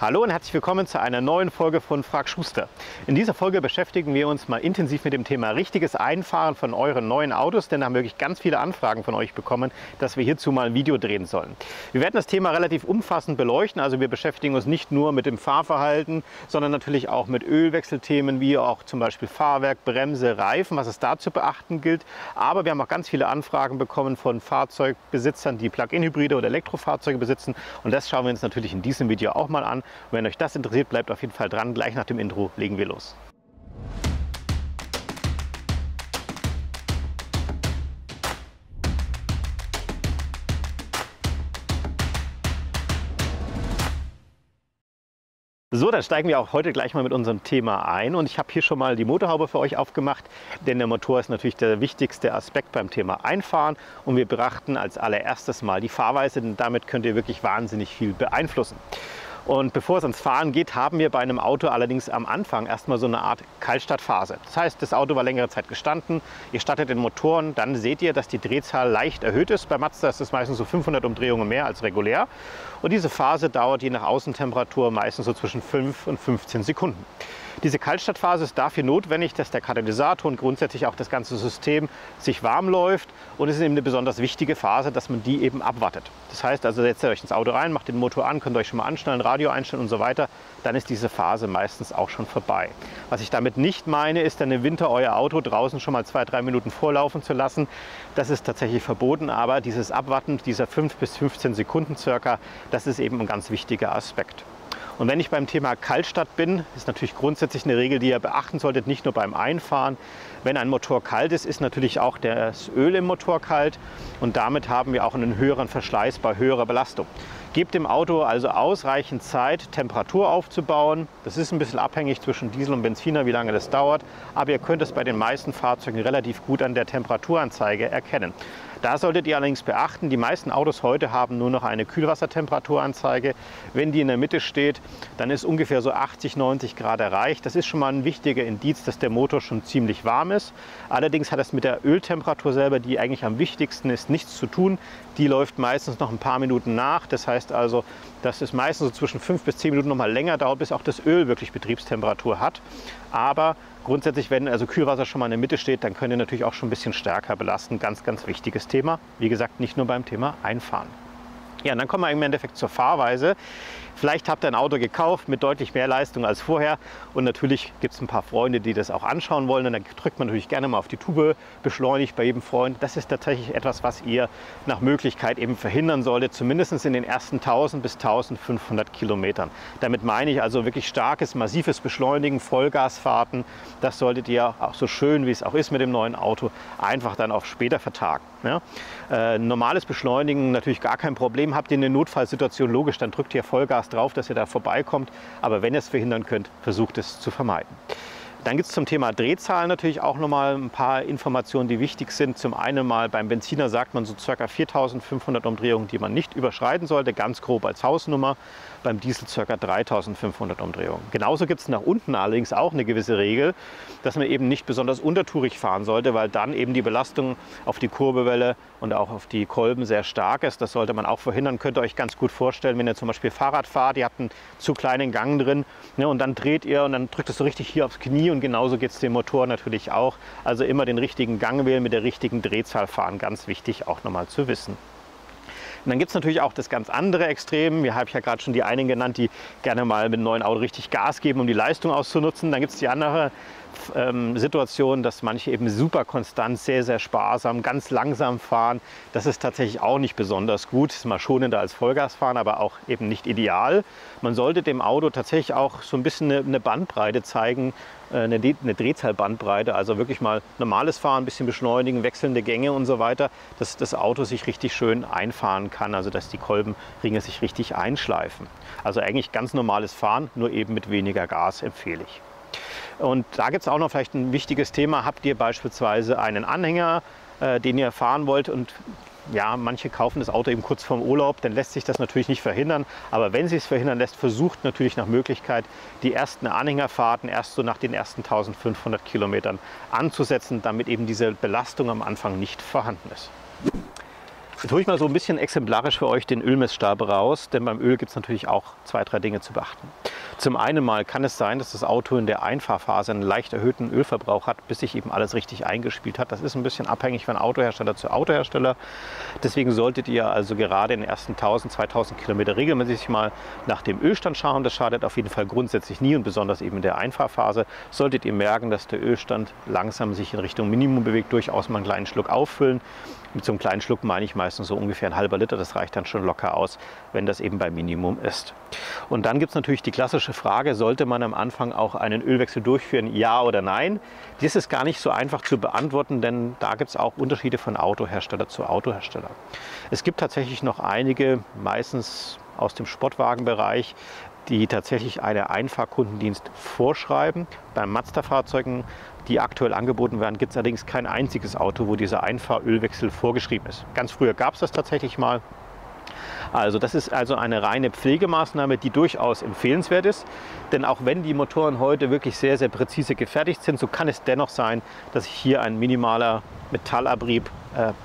Hallo und herzlich willkommen zu einer neuen Folge von Frag Schuster. In dieser Folge beschäftigen wir uns mal intensiv mit dem Thema richtiges Einfahren von euren neuen Autos, denn da haben wir wirklich ganz viele Anfragen von euch bekommen, dass wir hierzu mal ein Video drehen sollen. Wir werden das Thema relativ umfassend beleuchten, also wir beschäftigen uns nicht nur mit dem Fahrverhalten, sondern natürlich auch mit Ölwechselthemen wie auch zum Beispiel Fahrwerk, Bremse, Reifen, was es da zu beachten gilt. Aber wir haben auch ganz viele Anfragen bekommen von Fahrzeugbesitzern, die Plug-in-Hybride oder Elektrofahrzeuge besitzen, und das schauen wir uns natürlich in diesem Video auch mal an. Und wenn euch das interessiert, bleibt auf jeden Fall dran. Gleich nach dem Intro legen wir los. So, dann steigen wir auch heute gleich mal mit unserem Thema ein, und ich habe hier schon mal die Motorhaube für euch aufgemacht, denn der Motor ist natürlich der wichtigste Aspekt beim Thema Einfahren, und wir betrachten als allererstes mal die Fahrweise, denn damit könnt ihr wirklich wahnsinnig viel beeinflussen. Und bevor es ans Fahren geht, haben wir bei einem Auto allerdings am Anfang erstmal so eine Art Kaltstartphase. Das heißt, das Auto war längere Zeit gestanden, ihr startet den Motor, dann seht ihr, dass die Drehzahl leicht erhöht ist. Bei Mazda ist es meistens so 500 Umdrehungen mehr als regulär. Und diese Phase dauert je nach Außentemperatur meistens so zwischen 5 und 15 Sekunden. Diese Kaltstartphase ist dafür notwendig, dass der Katalysator und grundsätzlich auch das ganze System sich warm läuft, und es ist eben eine besonders wichtige Phase, dass man die eben abwartet. Das heißt also, setzt ihr euch ins Auto rein, macht den Motor an, könnt euch schon mal anschnallen, Radio einstellen und so weiter, dann ist diese Phase meistens auch schon vorbei. Was ich damit nicht meine, ist dann im Winter euer Auto draußen schon mal 2-3 Minuten vorlaufen zu lassen. Das ist tatsächlich verboten, aber dieses Abwarten dieser 5 bis 15 Sekunden circa, das ist eben ein ganz wichtiger Aspekt. Und wenn ich beim Thema Kaltstart bin, ist natürlich grundsätzlich eine Regel, die ihr beachten solltet, nicht nur beim Einfahren. Wenn ein Motor kalt ist, ist natürlich auch das Öl im Motor kalt, und damit haben wir auch einen höheren Verschleiß bei höherer Belastung. Gebt dem Auto also ausreichend Zeit, Temperatur aufzubauen. Das ist ein bisschen abhängig zwischen Diesel und Benziner, wie lange das dauert, aber ihr könnt es bei den meisten Fahrzeugen relativ gut an der Temperaturanzeige erkennen. Da solltet ihr allerdings beachten, die meisten Autos heute haben nur noch eine Kühlwassertemperaturanzeige. Wenn die in der Mitte steht, dann ist ungefähr so 80, 90 Grad erreicht. Das ist schon mal ein wichtiger Indiz, dass der Motor schon ziemlich warm ist. Allerdings hat es mit der Öltemperatur selber, die eigentlich am wichtigsten ist, nichts zu tun. Die läuft meistens noch ein paar Minuten nach. Das heißt also, dass es meistens so zwischen 5 bis 10 Minuten noch mal länger dauert, bis auch das Öl wirklich Betriebstemperatur hat. Aber grundsätzlich, wenn also Kühlwasser schon mal in der Mitte steht, dann könnt ihr natürlich auch schon ein bisschen stärker belasten. Ganz, ganz wichtiges Thema. Wie gesagt, nicht nur beim Thema Einfahren. Ja, und dann kommen wir im Endeffekt zur Fahrweise. Vielleicht habt ihr ein Auto gekauft mit deutlich mehr Leistung als vorher, und natürlich gibt es ein paar Freunde, die das auch anschauen wollen, und dann drückt man natürlich gerne mal auf die Tube, beschleunigt bei jedem Freund. Das ist tatsächlich etwas, was ihr nach Möglichkeit eben verhindern solltet, zumindest in den ersten 1000 bis 1500 Kilometern. Damit meine ich also wirklich starkes, massives Beschleunigen, Vollgasfahrten. Das solltet ihr auch, so schön wie es auch ist mit dem neuen Auto, einfach dann auf später vertagen. Ja? Normales Beschleunigen natürlich gar kein Problem. Habt ihr eine Notfallsituation, logisch, dann drückt ihr Vollgas drauf, dass ihr da vorbeikommt. Aber wenn ihr es verhindern könnt, versucht es zu vermeiden. Dann gibt es zum Thema Drehzahl natürlich auch nochmal ein paar Informationen, die wichtig sind. Zum einen mal beim Benziner sagt man so ca. 4500 Umdrehungen, die man nicht überschreiten sollte, ganz grob als Hausnummer. Beim Diesel ca. 3500 Umdrehungen. Genauso gibt es nach unten allerdings auch eine gewisse Regel, dass man eben nicht besonders untertourig fahren sollte, weil dann eben die Belastung auf die Kurbelwelle und auch auf die Kolben sehr stark ist. Das sollte man auch verhindern. Könnt ihr euch ganz gut vorstellen, wenn ihr zum Beispiel Fahrrad fahrt, ihr habt einen zu kleinen Gang drin, ne, und dann dreht ihr und dann drückt es so richtig hier aufs Knie, und genauso geht es dem Motor natürlich auch. Also immer den richtigen Gang wählen, mit der richtigen Drehzahl fahren, ganz wichtig auch nochmal zu wissen. Und dann gibt es natürlich auch das ganz andere Extrem. Hier habe ich ja gerade schon die einen genannt, die gerne mal mit einem neuen Auto richtig Gas geben, um die Leistung auszunutzen. Dann gibt es die andere Situation, dass manche eben super konstant, sehr, sehr sparsam, ganz langsam fahren. Das ist tatsächlich auch nicht besonders gut. Ist mal schonender als Vollgasfahren, aber auch eben nicht ideal. Man sollte dem Auto tatsächlich auch so ein bisschen eine Bandbreite zeigen, eine Drehzahlbandbreite, also wirklich mal normales Fahren, ein bisschen beschleunigen, wechselnde Gänge und so weiter, dass das Auto sich richtig schön einfahren kann, also dass die Kolbenringe sich richtig einschleifen. Also eigentlich ganz normales Fahren, nur eben mit weniger Gas empfehle ich. Und da gibt es auch noch vielleicht ein wichtiges Thema. Habt ihr beispielsweise einen Anhänger, den ihr fahren wollt, und ja, manche kaufen das Auto eben kurz vorm Urlaub, dann lässt sich das natürlich nicht verhindern. Aber wenn sich es verhindern lässt, versucht natürlich nach Möglichkeit, die ersten Anhängerfahrten erst so nach den ersten 1500 Kilometern anzusetzen, damit eben diese Belastung am Anfang nicht vorhanden ist. Jetzt hole ich mal so ein bisschen exemplarisch für euch den Ölmessstab raus, denn beim Öl gibt es natürlich auch 2, 3 Dinge zu beachten. Zum einen mal kann es sein, dass das Auto in der Einfahrphase einen leicht erhöhten Ölverbrauch hat, bis sich eben alles richtig eingespielt hat. Das ist ein bisschen abhängig von Autohersteller zu Autohersteller. Deswegen solltet ihr also gerade in den ersten 1000, 2000 Kilometer regelmäßig mal nach dem Ölstand schauen. Das schadet auf jeden Fall grundsätzlich nie und besonders eben in der Einfahrphase. Solltet ihr merken, dass der Ölstand langsam sich in Richtung Minimum bewegt, durchaus mal einen kleinen Schluck auffüllen. Mit so einem kleinen Schluck meine ich meistens so ungefähr 1/2 Liter. Das reicht dann schon locker aus, wenn das eben beim Minimum ist. Und dann gibt es natürlich die klassische Frage, sollte man am Anfang auch einen Ölwechsel durchführen, ja oder nein? Das ist gar nicht so einfach zu beantworten, denn da gibt es auch Unterschiede von Autohersteller zu Autohersteller. Es gibt tatsächlich noch einige, meistens aus dem Sportwagenbereich, die tatsächlich einen Einfahrkundendienst vorschreiben. Bei Mazda-Fahrzeugen, die aktuell angeboten werden, gibt es allerdings kein einziges Auto, wo dieser Einfahrölwechsel vorgeschrieben ist. Ganz früher gab es das tatsächlich mal. Also das ist also eine reine Pflegemaßnahme, die durchaus empfehlenswert ist. Denn auch wenn die Motoren heute wirklich sehr, sehr präzise gefertigt sind, so kann es dennoch sein, dass sich hier ein minimaler Metallabrieb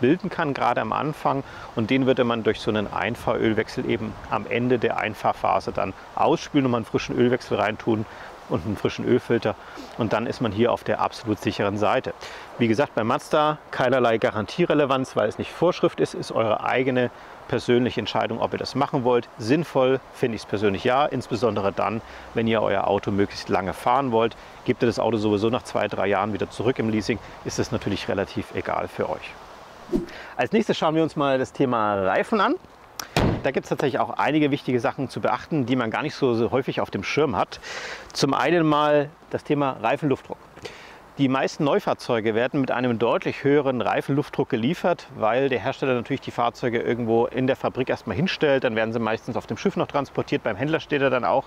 bilden kann, gerade am Anfang. Und den würde man durch so einen Einfahrölwechsel eben am Ende der Einfahrphase dann ausspülen und mal einen frischen Ölwechsel reintun und einen frischen Ölfilter. Und dann ist man hier auf der absolut sicheren Seite. Wie gesagt, bei Mazda keinerlei Garantierelevanz, weil es nicht Vorschrift ist, ist eure eigene persönliche Entscheidung, ob ihr das machen wollt. Sinnvoll finde ich es persönlich ja, insbesondere dann, wenn ihr euer Auto möglichst lange fahren wollt. Gebt ihr das Auto sowieso nach 2, 3 Jahren wieder zurück im Leasing, ist es natürlich relativ egal für euch. Als nächstes schauen wir uns mal das Thema Reifen an. Da gibt es tatsächlich auch einige wichtige Sachen zu beachten, die man gar nicht so häufig auf dem Schirm hat. Zum einen mal das Thema Reifenluftdruck. Die meisten Neufahrzeuge werden mit einem deutlich höheren Reifenluftdruck geliefert, weil der Hersteller natürlich die Fahrzeuge irgendwo in der Fabrik erstmal hinstellt. Dann werden sie meistens auf dem Schiff noch transportiert, beim Händler steht er dann auch.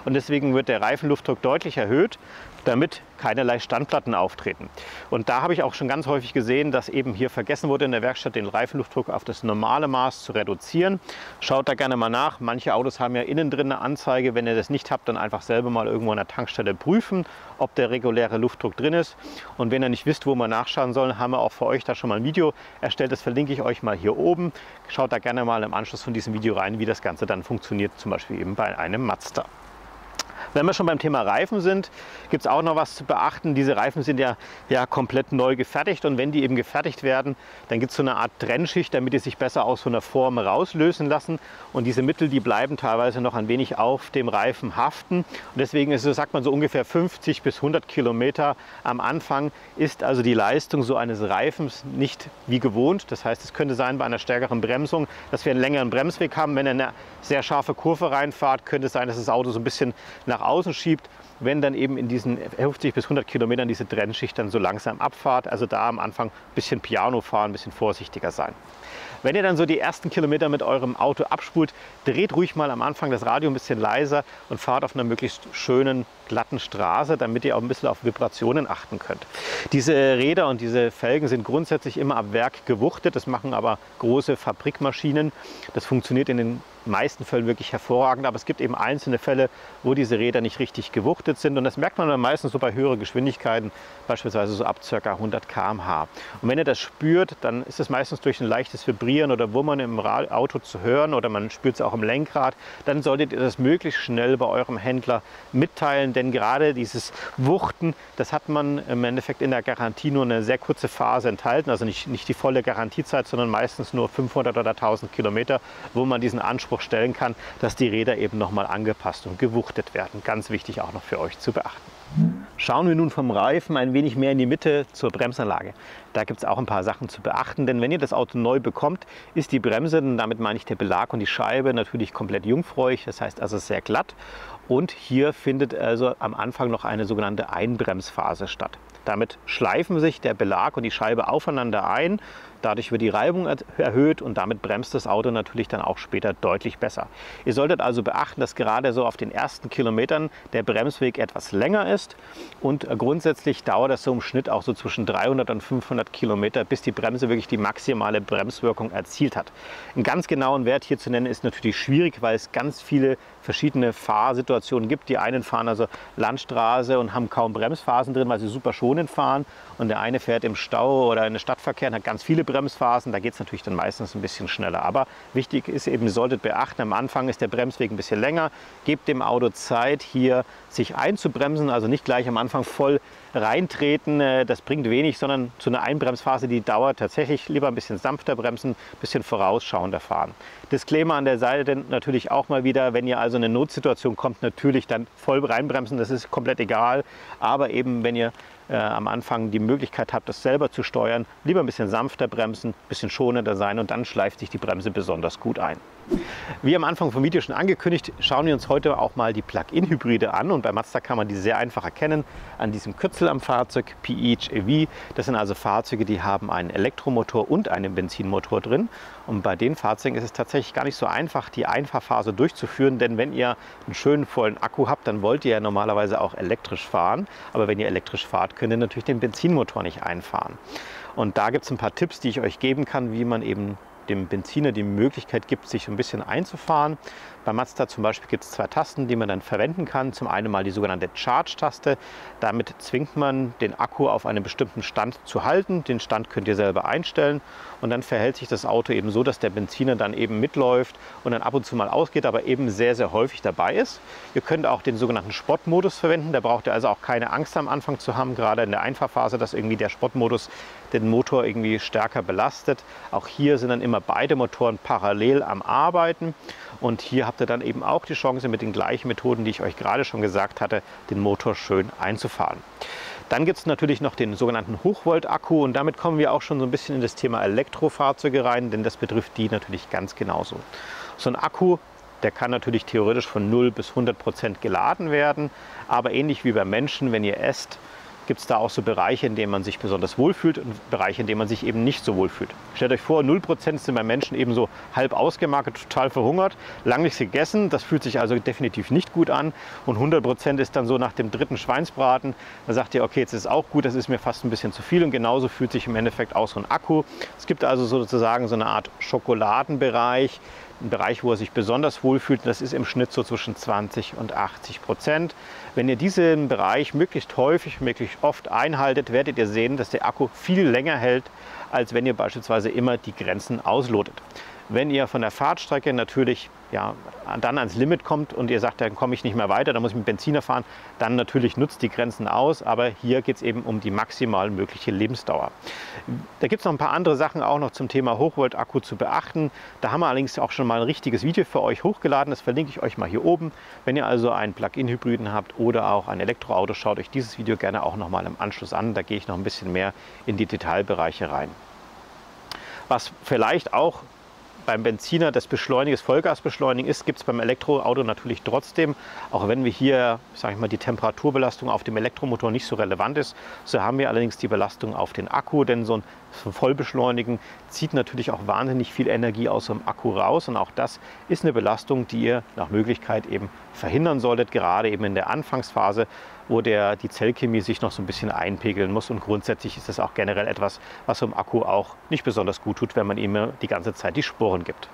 Und deswegen wird der Reifenluftdruck deutlich erhöht, damit keinerlei Standplatten auftreten. Und da habe ich auch schon ganz häufig gesehen, dass eben hier vergessen wurde in der Werkstatt, den Reifenluftdruck auf das normale Maß zu reduzieren. Schaut da gerne mal nach. Manche Autos haben ja innen drin eine Anzeige. Wenn ihr das nicht habt, dann einfach selber mal irgendwo an der Tankstelle prüfen, ob der reguläre Luftdruck drin ist. Und wenn ihr nicht wisst, wo man nachschauen soll, haben wir auch für euch da schon mal ein Video erstellt. Das verlinke ich euch mal hier oben. Schaut da gerne mal im Anschluss von diesem Video rein, wie das Ganze dann funktioniert, zum Beispiel eben bei einem Mazda. Wenn wir schon beim Thema Reifen sind, gibt es auch noch was zu beachten. Diese Reifen sind ja komplett neu gefertigt und wenn die eben gefertigt werden, dann gibt es so eine Art Trennschicht, damit die sich besser aus so einer Form rauslösen lassen. Und diese Mittel, die bleiben teilweise noch ein wenig auf dem Reifen haften. Und deswegen ist es, sagt man, so ungefähr 50 bis 100 Kilometer am Anfang ist also die Leistung so eines Reifens nicht wie gewohnt. Das heißt, es könnte sein bei einer stärkeren Bremsung, dass wir einen längeren Bremsweg haben. Wenn ihr eine sehr scharfe Kurve reinfahrt, könnte es sein, dass das Auto so ein bisschen nach außen schiebt, wenn dann eben in diesen 50 bis 100 Kilometern diese Trennschicht dann so langsam abfahrt. Also da am Anfang ein bisschen Piano fahren, ein bisschen vorsichtiger sein. Wenn ihr dann so die ersten Kilometer mit eurem Auto abspult, dreht ruhig mal am Anfang das Radio ein bisschen leiser und fahrt auf einer möglichst schönen, glatten Straße, damit ihr auch ein bisschen auf Vibrationen achten könnt. Diese Räder und diese Felgen sind grundsätzlich immer ab Werk gewuchtet. Das machen aber große Fabrikmaschinen. Das funktioniert in den meisten Fällen wirklich hervorragend, aber es gibt eben einzelne Fälle, wo diese Räder nicht richtig gewuchtet sind und das merkt man dann meistens so bei höheren Geschwindigkeiten, beispielsweise so ab ca. 100 km/h. Und wenn ihr das spürt, dann ist es meistens durch ein leichtes Vibrieren oder Wummern im Auto zu hören oder man spürt es auch im Lenkrad, dann solltet ihr das möglichst schnell bei eurem Händler mitteilen, denn gerade dieses Wuchten, das hat man im Endeffekt in der Garantie nur eine sehr kurze Phase enthalten, also nicht die volle Garantiezeit, sondern meistens nur 500 oder 1000 Kilometer, wo man diesen Anspruch stellen kann, dass die Räder eben nochmal angepasst und gewuchtet werden. Ganz wichtig auch noch für euch zu beachten. Schauen wir nun vom Reifen ein wenig mehr in die Mitte zur Bremsanlage. Da gibt es auch ein paar Sachen zu beachten, denn wenn ihr das Auto neu bekommt, ist die Bremse, und damit meine ich der Belag und die Scheibe, natürlich komplett jungfräulich, das heißt also sehr glatt. Und hier findet also am Anfang noch eine sogenannte Einbremsphase statt. Damit schleifen sich der Belag und die Scheibe aufeinander ein. Dadurch wird die Reibung erhöht und damit bremst das Auto natürlich dann auch später deutlich besser. Ihr solltet also beachten, dass gerade so auf den ersten Kilometern der Bremsweg etwas länger ist und grundsätzlich dauert das so im Schnitt auch so zwischen 300 und 500 Kilometer, bis die Bremse wirklich die maximale Bremswirkung erzielt hat. Einen ganz genauen Wert hier zu nennen ist natürlich schwierig, weil es ganz viele verschiedene Fahrsituationen gibt. Die einen fahren also Landstraße und haben kaum Bremsphasen drin, weil sie super schonend fahren und der eine fährt im Stau oder in den Stadtverkehr und hat ganz viele Bremsphasen Vollbremsphasen, da geht es natürlich dann meistens ein bisschen schneller. Aber wichtig ist eben, ihr solltet beachten, am Anfang ist der Bremsweg ein bisschen länger. Gebt dem Auto Zeit, hier sich einzubremsen, also nicht gleich am Anfang voll reintreten, das bringt wenig, sondern zu einer Einbremsphase, die dauert tatsächlich, lieber ein bisschen sanfter bremsen, ein bisschen vorausschauender fahren. Disclaimer an der Seite natürlich auch mal wieder, wenn ihr also in eine Notsituation kommt, natürlich dann voll reinbremsen, das ist komplett egal, aber eben wenn ihr am Anfang die Möglichkeit habt, das selber zu steuern, lieber ein bisschen sanfter bremsen, ein bisschen schonender sein und dann schleift sich die Bremse besonders gut ein. Wie am Anfang vom Video schon angekündigt, schauen wir uns heute auch mal die Plug-in-Hybride an und bei Mazda kann man die sehr einfach erkennen an diesem Kürzel am Fahrzeug, PHEV. Das sind also Fahrzeuge, die haben einen Elektromotor und einen Benzinmotor drin und bei den Fahrzeugen ist es tatsächlich gar nicht so einfach, die Einfahrphase durchzuführen, denn wenn ihr einen schönen vollen Akku habt, dann wollt ihr ja normalerweise auch elektrisch fahren, aber wenn ihr elektrisch fahrt, könnt ihr natürlich den Benzinmotor nicht einfahren. Und da gibt es ein paar Tipps, die ich euch geben kann, wie man eben dem Benziner die Möglichkeit gibt, sich ein bisschen einzufahren. Bei Mazda zum Beispiel gibt es zwei Tasten, die man dann verwenden kann. Zum einen mal die sogenannte Charge-Taste. Damit zwingt man den Akku auf einem bestimmten Stand zu halten. Den Stand könnt ihr selber einstellen und dann verhält sich das Auto eben so, dass der Benziner dann eben mitläuft und dann ab und zu mal ausgeht, aber eben sehr, sehr häufig dabei ist. Ihr könnt auch den sogenannten Sportmodus verwenden. Da braucht ihr also auch keine Angst am Anfang zu haben, gerade in der Einfahrphase, dass irgendwie der Sportmodus den Motor irgendwie stärker belastet. Auch hier sind dann immer beide Motoren parallel am Arbeiten. Und hier habt ihr dann eben auch die Chance, mit den gleichen Methoden, die ich euch gerade schon gesagt hatte, den Motor schön einzufahren. Dann gibt es natürlich noch den sogenannten Hochvolt-Akku und damit kommen wir auch schon so ein bisschen in das Thema Elektrofahrzeuge rein, denn das betrifft die natürlich ganz genauso. So ein Akku, der kann natürlich theoretisch von 0 bis 100% geladen werden, aber ähnlich wie bei Menschen, wenn ihr esst, gibt es da auch so Bereiche, in denen man sich besonders wohlfühlt und Bereiche, in denen man sich eben nicht so wohlfühlt. Stellt euch vor, 0% sind bei Menschen eben so halb ausgemarkert, total verhungert, lang nichts gegessen, das fühlt sich also definitiv nicht gut an und 100% ist dann so nach dem dritten Schweinsbraten, da sagt ihr, okay, jetzt ist es auch gut, das ist mir fast ein bisschen zu viel und genauso fühlt sich im Endeffekt auch so ein Akku. Es gibt also sozusagen so eine Art Schokoladenbereich, ein Bereich, wo er sich besonders wohlfühlt. Das ist im Schnitt so zwischen 20 und 80%. Wenn ihr diesen Bereich möglichst häufig, möglichst oft einhaltet, werdet ihr sehen, dass der Akku viel länger hält, als wenn ihr beispielsweise immer die Grenzen auslotet. Wenn ihr von der Fahrtstrecke natürlich dann ans Limit kommt und ihr sagt, dann komme ich nicht mehr weiter, dann muss ich mit Benziner fahren, dann natürlich nutzt die Grenzen aus, aber hier geht es eben um die maximal mögliche Lebensdauer. Da gibt es noch ein paar andere Sachen auch noch zum Thema Hochvolt-Akku zu beachten. Da haben wir allerdings auch schon mal ein richtiges Video für euch hochgeladen, das verlinke ich euch mal hier oben. Wenn ihr also einen Plug-in-Hybriden habt oder auch ein Elektroauto, schaut euch dieses Video gerne auch noch mal im Anschluss an, da gehe ich noch ein bisschen mehr in die Detailbereiche rein. Was vielleicht auch beim Benziner das Vollgasbeschleunigen ist, gibt es beim Elektroauto natürlich trotzdem, auch wenn wir hier, sage ich mal, die Temperaturbelastung auf dem Elektromotor nicht so relevant ist, so haben wir allerdings die Belastung auf den Akku, denn so ein Vollbeschleunigen zieht natürlich auch wahnsinnig viel Energie aus dem Akku raus und auch das ist eine Belastung, die ihr nach Möglichkeit eben verhindern solltet, gerade eben in der Anfangsphase, wo die Zellchemie sich noch so ein bisschen einpegeln muss und grundsätzlich ist das auch generell etwas, was dem Akku auch nicht besonders gut tut, wenn man ihm die ganze Zeit die Sporen gibt.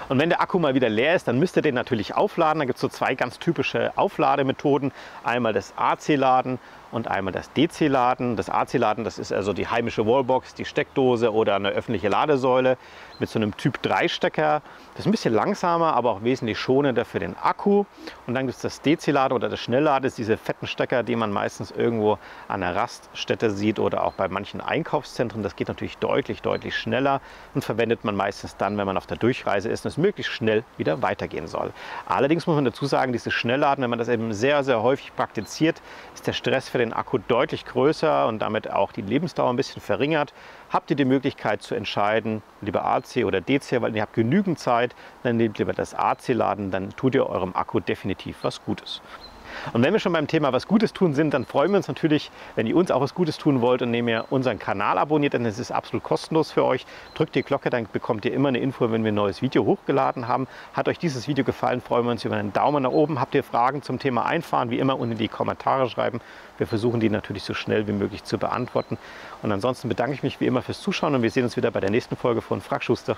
Und wenn der Akku mal wieder leer ist, dann müsst ihr den natürlich aufladen. Da gibt es so zwei ganz typische Auflademethoden. Einmal das AC-Laden und einmal das DC-Laden. Das AC-Laden, das ist also die heimische Wallbox, die Steckdose oder eine öffentliche Ladesäule mit so einem Typ 3 Stecker. Das ist ein bisschen langsamer, aber auch wesentlich schonender für den Akku. Und dann gibt es das DC-Laden oder das Schnellladen, das ist diese fetten Stecker, die man meistens irgendwo an einer Raststätte sieht oder auch bei manchen Einkaufszentren. Das geht natürlich deutlich, deutlich schneller und verwendet man meistens dann, wenn man auf der Durchreise ist und es möglichst schnell wieder weitergehen soll. Allerdings muss man dazu sagen, dieses Schnellladen, wenn man das eben sehr, sehr häufig praktiziert, ist der Stress für den Akku deutlich größer und damit auch die Lebensdauer ein bisschen verringert. Habt ihr die Möglichkeit zu entscheiden, lieber AC oder DC, weil ihr habt genügend Zeit, dann nehmt lieber das AC-Laden, dann tut ihr eurem Akku definitiv was Gutes. Und wenn wir schon beim Thema was Gutes tun sind, dann freuen wir uns natürlich, wenn ihr uns auch was Gutes tun wollt und indem ihr unseren Kanal abonniert, denn es ist absolut kostenlos für euch. Drückt die Glocke, dann bekommt ihr immer eine Info, wenn wir ein neues Video hochgeladen haben. Hat euch dieses Video gefallen, freuen wir uns über einen Daumen nach oben. Habt ihr Fragen zum Thema Einfahren, wie immer unten in die Kommentare schreiben. Wir versuchen die natürlich so schnell wie möglich zu beantworten. Und ansonsten bedanke ich mich wie immer fürs Zuschauen und wir sehen uns wieder bei der nächsten Folge von Frag Schuster.